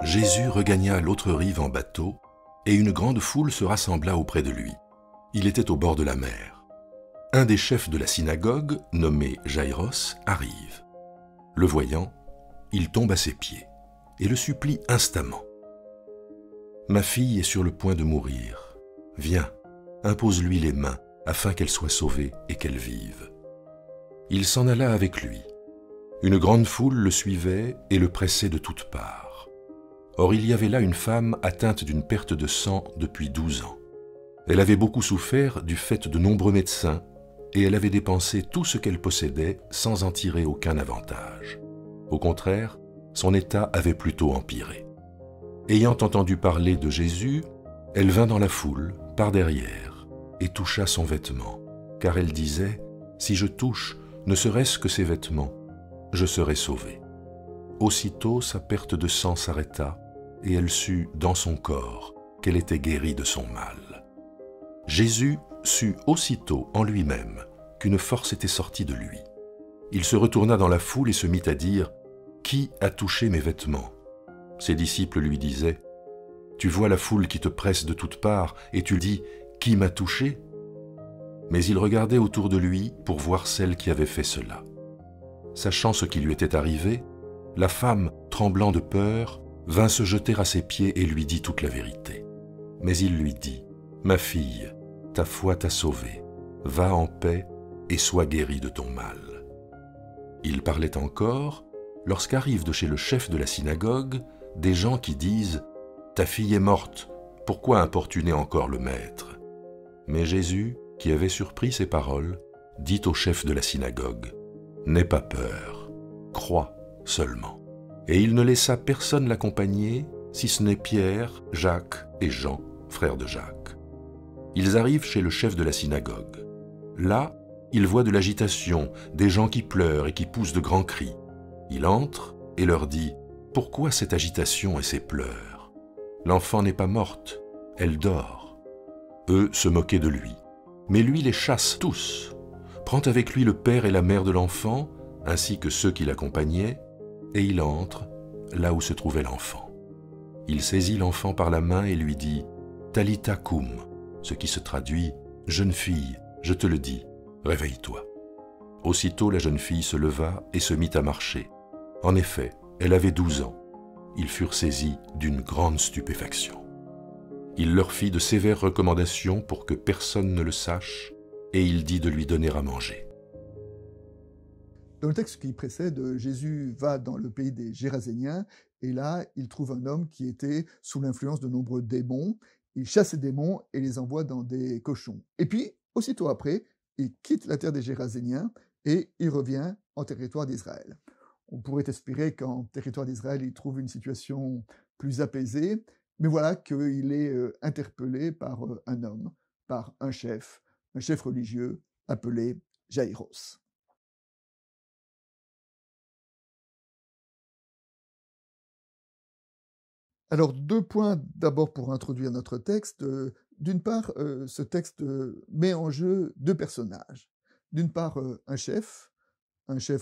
Jésus regagna l'autre rive en bateau, et une grande foule se rassembla auprès de lui. Il était au bord de la mer. Un des chefs de la synagogue, nommé Jaïros, arrive. Le voyant, il tombe à ses pieds et le supplie instamment. « Ma fille est sur le point de mourir. Viens, impose-lui les mains afin qu'elle soit sauvée et qu'elle vive. » Il s'en alla avec lui. Une grande foule le suivait et le pressait de toutes parts. Or il y avait là une femme atteinte d'une perte de sang depuis 12 ans. Elle avait beaucoup souffert du fait de nombreux médecins et elle avait dépensé tout ce qu'elle possédait sans en tirer aucun avantage. Au contraire, son état avait plutôt empiré. Ayant entendu parler de Jésus, elle vint dans la foule, par derrière, et toucha son vêtement, car elle disait « Si je touche, ne serait-ce que ses vêtements, je serai sauvée. » Aussitôt sa perte de sang s'arrêta, et elle sut dans son corps qu'elle était guérie de son mal. Jésus sut aussitôt en lui-même qu'une force était sortie de lui. Il se retourna dans la foule et se mit à dire « Qui a touché mes vêtements ?» Ses disciples lui disaient « Tu vois la foule qui te presse de toutes parts et tu dis « Qui m'a touché ?» Mais il regardait autour de lui pour voir celle qui avait fait cela. Sachant ce qui lui était arrivé, la femme, tremblant de peur, vint se jeter à ses pieds et lui dit toute la vérité. Mais il lui dit « Ma fille, ta foi t'a sauvée, va en paix et sois guérie de ton mal. » Il parlait encore lorsqu'arrivent de chez le chef de la synagogue des gens qui disent « Ta fille est morte, pourquoi importuner encore le maître ?» Mais Jésus, qui avait surpris ces paroles, dit au chef de la synagogue « N'aie pas peur, crois seulement. » Et il ne laissa personne l'accompagner, si ce n'est Pierre, Jacques et Jean, frères de Jacques. Ils arrivent chez le chef de la synagogue. Là, ils voient de l'agitation, des gens qui pleurent et qui poussent de grands cris. Il entre et leur dit « Pourquoi cette agitation et ces pleurs? L'enfant n'est pas morte, elle dort. » Eux se moquaient de lui. Mais lui les chasse tous, prend avec lui le père et la mère de l'enfant, ainsi que ceux qui l'accompagnaient, et il entre là où se trouvait l'enfant. Il saisit l'enfant par la main et lui dit « Talitha koum », ce qui se traduit « Jeune fille, je te le dis, réveille-toi ». Aussitôt la jeune fille se leva et se mit à marcher. En effet, elle avait 12 ans. Ils furent saisis d'une grande stupéfaction. Il leur fit de sévères recommandations pour que personne ne le sache, et il dit de lui donner à manger. Dans le texte qui précède, Jésus va dans le pays des Géraséniens, et là, il trouve un homme qui était sous l'influence de nombreux démons. Il chasse ces démons et les envoie dans des cochons. Et puis, aussitôt après, il quitte la terre des Géraséniens et il revient en territoire d'Israël. On pourrait espérer qu'en territoire d'Israël, il trouve une situation plus apaisée, mais voilà qu'il est interpellé par un homme, par un chef religieux appelé Jaïros. Alors, 2 points d'abord pour introduire notre texte. D'une part, ce texte met en jeu 2 personnages. D'une part, un chef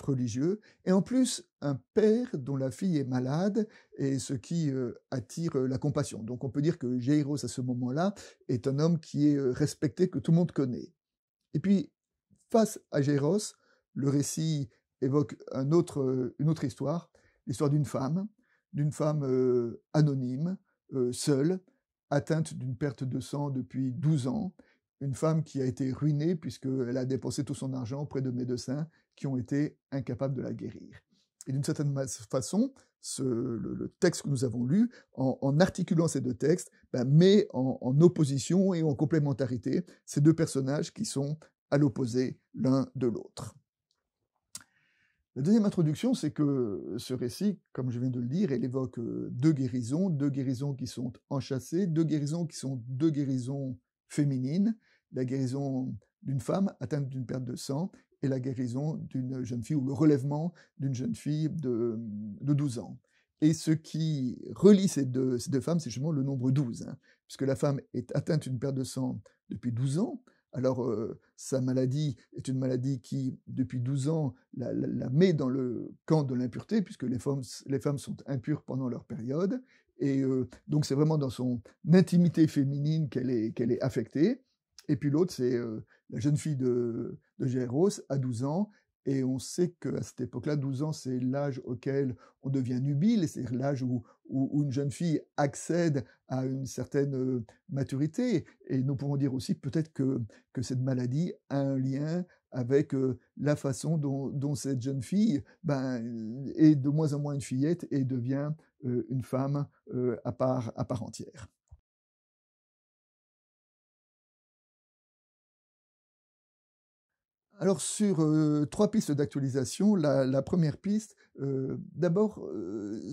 religieux, et en plus, un père dont la fille est malade, et ce qui attire la compassion. Donc on peut dire que Jaïros, à ce moment-là, est un homme qui est respecté, que tout le monde connaît. Et puis, face à Jaïros, le récit évoque une autre histoire, l'histoire d'une femme anonyme, seule, atteinte d'une perte de sang depuis 12 ans, une femme qui a été ruinée puisqu'elle a dépensé tout son argent auprès de médecins qui ont été incapables de la guérir. Et d'une certaine façon, le texte que nous avons lu, en articulant ces 2 textes, met en opposition et en complémentarité ces 2 personnages qui sont à l'opposé l'un de l'autre. La deuxième introduction, c'est que ce récit, comme je viens de le dire, il évoque 2 guérisons qui sont enchâssées, 2 guérisons qui sont 2 guérisons féminines, la guérison d'une femme atteinte d'une perte de sang et la guérison d'une jeune fille, ou le relèvement d'une jeune fille de 12 ans. Et ce qui relie ces deux femmes, c'est justement le nombre 12, puisque la femme est atteinte d'une perte de sang depuis 12 ans. Alors, sa maladie est une maladie qui, depuis 12 ans, la met dans le camp de l'impureté, puisque les femmes sont impures pendant leur période, et donc c'est vraiment dans son intimité féminine qu'elle est affectée. Et puis l'autre, c'est la jeune fille de Jaïros à 12 ans, et on sait qu'à cette époque-là, 12 ans, c'est l'âge auquel on devient nubile, c'est-à-dire l'âge où une jeune fille accède à une certaine maturité. Et nous pouvons dire aussi peut-être que cette maladie a un lien avec la façon dont cette jeune fille est de moins en moins une fillette et devient une femme à part entière. Alors sur 3 pistes d'actualisation, la première piste, d'abord,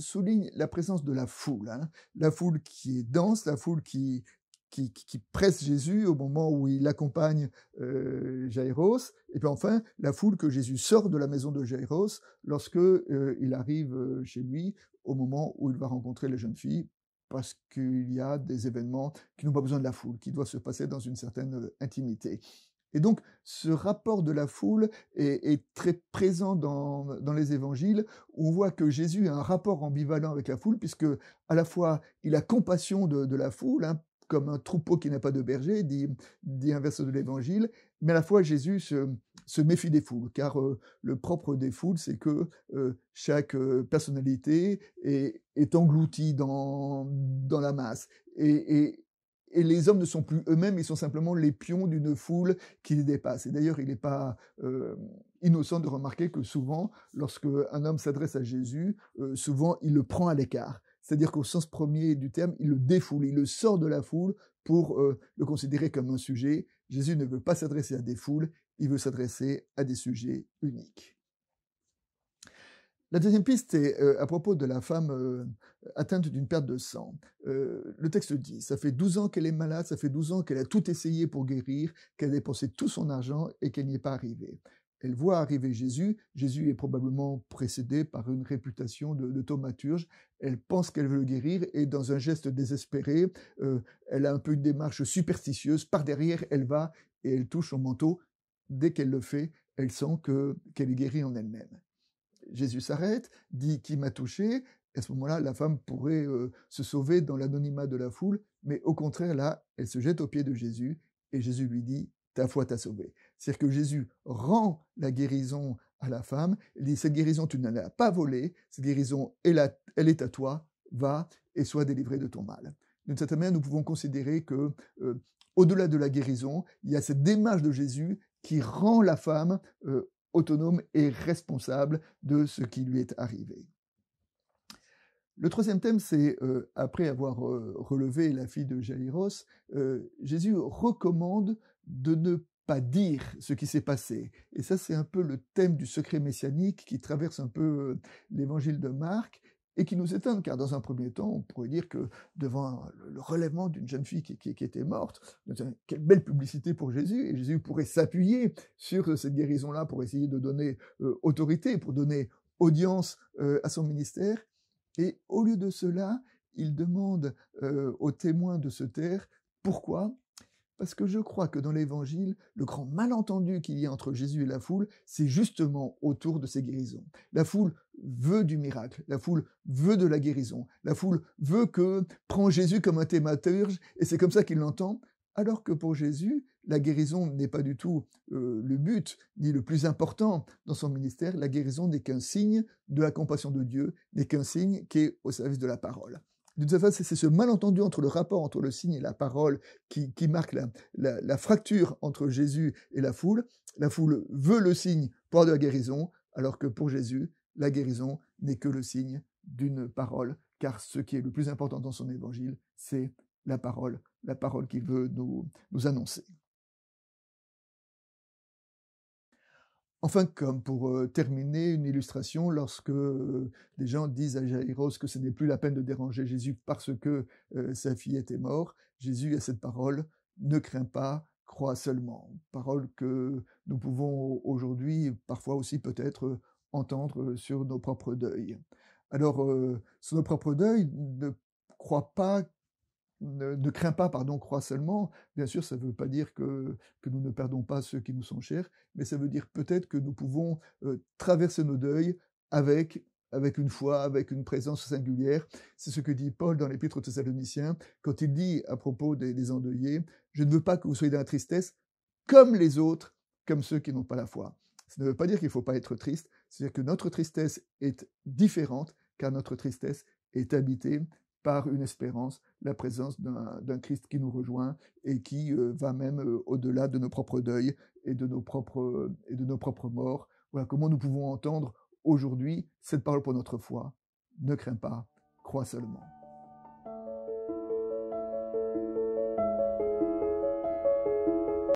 souligne la présence de la foule, hein. La foule qui est dense, la foule qui presse Jésus au moment où il accompagne Jaïros, et puis enfin, la foule que Jésus sort de la maison de Jaïros lorsque il arrive chez lui, au moment où il va rencontrer les jeunes filles, parce qu'il y a des événements qui n'ont pas besoin de la foule, qui doivent se passer dans une certaine intimité. Et donc, ce rapport de la foule est très présent dans les évangiles, où on voit que Jésus a un rapport ambivalent avec la foule, puisque à la fois il a compassion de la foule, hein, comme un troupeau qui n'a pas de berger, dit un verset de l'évangile, mais à la fois Jésus se méfie des foules, car le propre des foules, c'est que chaque personnalité est engloutie dans la masse. Et les hommes ne sont plus eux-mêmes, ils sont simplement les pions d'une foule qui les dépasse. Et d'ailleurs, il n'est pas innocent de remarquer que souvent, lorsque un homme s'adresse à Jésus, souvent il le prend à l'écart. C'est-à-dire qu'au sens premier du terme, il le défoule, il le sort de la foule pour le considérer comme un sujet. Jésus ne veut pas s'adresser à des foules, il veut s'adresser à des sujets uniques. La deuxième piste est à propos de la femme atteinte d'une perte de sang. Le texte dit, ça fait 12 ans qu'elle est malade, ça fait 12 ans qu'elle a tout essayé pour guérir, qu'elle a dépensé tout son argent et qu'elle n'y est pas arrivée. Elle voit arriver Jésus. Jésus est probablement précédé par une réputation de thaumaturge. Elle pense qu'elle veut le guérir et dans un geste désespéré, elle a un peu une démarche superstitieuse. Par derrière, elle va et elle touche son manteau. Dès qu'elle le fait, elle sent qu'elle est guérie en elle-même. Jésus s'arrête, dit qui m'a touché. À ce moment-là, la femme pourrait se sauver dans l'anonymat de la foule, mais au contraire, là, elle se jette aux pieds de Jésus et Jésus lui dit ta foi t'a sauvé. C'est-à-dire que Jésus rend la guérison à la femme. Il dit cette guérison, tu ne l'as pas volée, cette guérison, elle est à toi, va et sois délivré de ton mal. D'une certaine manière, nous pouvons considérer que, au-delà de la guérison, il y a cette démarche de Jésus qui rend la femme autonome et responsable de ce qui lui est arrivé. Le troisième thème, c'est, après avoir relevé la fille de Jaïros, Jésus recommande de ne pas dire ce qui s'est passé. Et ça, c'est un peu le thème du secret messianique qui traverse un peu l'évangile de Marc et qui nous étonne, car dans un premier temps, on pourrait dire que devant le relèvement d'une jeune fille qui était morte, quelle belle publicité pour Jésus, et Jésus pourrait s'appuyer sur cette guérison-là pour essayer de donner autorité, pour donner audience à son ministère. Et au lieu de cela, il demande aux témoins de se taire. Pourquoi ? Parce que je crois que dans l'Évangile, le grand malentendu qu'il y a entre Jésus et la foule, c'est justement autour de ces guérisons. La foule veut du miracle, la foule veut de la guérison, la foule prend Jésus comme un thaumaturge, et c'est comme ça qu'il l'entend, alors que pour Jésus, la guérison n'est pas du tout le but, ni le plus important dans son ministère. La guérison n'est qu'un signe de la compassion de Dieu, n'est qu'un signe qui est au service de la parole. D'une certaine façon, c'est ce malentendu entre le rapport entre le signe et la parole qui marque la fracture entre Jésus et la foule. La foule veut le signe pour de la guérison, alors que pour Jésus, la guérison n'est que le signe d'une parole, car ce qui est le plus important dans son évangile, c'est la parole qu'il veut nous annoncer. Enfin, comme pour terminer, une illustration, lorsque des gens disent à Jaïros que ce n'est plus la peine de déranger Jésus parce que sa fille était morte, Jésus a cette parole, ne crains pas, crois seulement. Parole que nous pouvons aujourd'hui, parfois aussi peut-être, entendre sur nos propres deuils. Alors, sur nos propres deuils, ne crains pas, crois seulement. Bien sûr, ça ne veut pas dire que nous ne perdons pas ceux qui nous sont chers, mais ça veut dire peut-être que nous pouvons traverser nos deuils avec avec une foi, avec une présence singulière. C'est ce que dit Paul dans l'Épître aux Thessaloniciens, quand il dit à propos des endeuillés, « Je ne veux pas que vous soyez dans la tristesse comme les autres, comme ceux qui n'ont pas la foi. » Ça ne veut pas dire qu'il ne faut pas être triste, c'est-à-dire que notre tristesse est différente, car notre tristesse est habitée par une espérance, la présence d'un Christ qui nous rejoint et qui va même au-delà de nos propres deuils et de nos propres morts. Voilà comment nous pouvons entendre aujourd'hui cette parole pour notre foi. Ne crains pas, crois seulement.